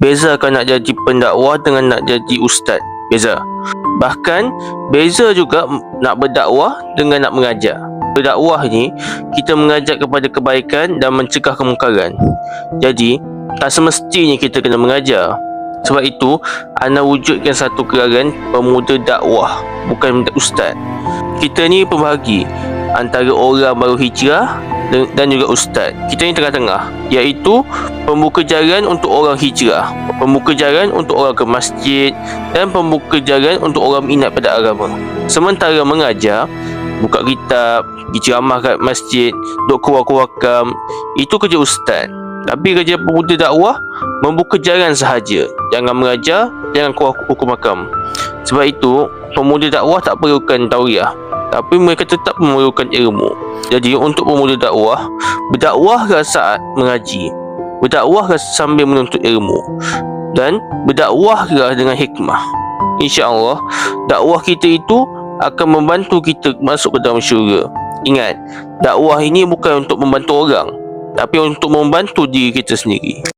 Beza kalau nak jadi pendakwah dengan nak jadi ustaz. Beza. Bahkan beza juga nak berdakwah dengan nak mengajar. Berdakwah ni kita mengajak kepada kebaikan dan mencegah kemungkaran. Jadi tak semestinya kita kena mengajar. Sebab itu ana wujudkan satu gerakan pemuda dakwah, bukan ustaz. Kita ni pembahagi antara orang baru hijrah dan juga ustaz. Kita ni tengah-tengah, iaitu pembuka jalan untuk orang hijrah, pembuka jalan untuk orang ke masjid, dan pembuka jalan untuk orang minat pada agama. Sementara mengajar, buka kitab, pergi ceramah kat masjid, duk kuak-kuakam, itu kerja ustaz. Tapi kerja pemuda dakwah membuka jalan sahaja, jangan mengajar, jangan kuak hukum makam. Sebab itu pemuda dakwah tak perlukan tauriah, tapi mereka tetap memerlukan ilmu. Jadi untuk pemuda dakwah, berdakwahlah saat mengaji, berdakwahlah sambil menuntut ilmu, dan berdakwahlah dengan hikmah. InsyaAllah dakwah kita itu akan membantu kita masuk ke dalam syurga. Ingat, dakwah ini bukan untuk membantu orang, tapi untuk membantu diri kita sendiri.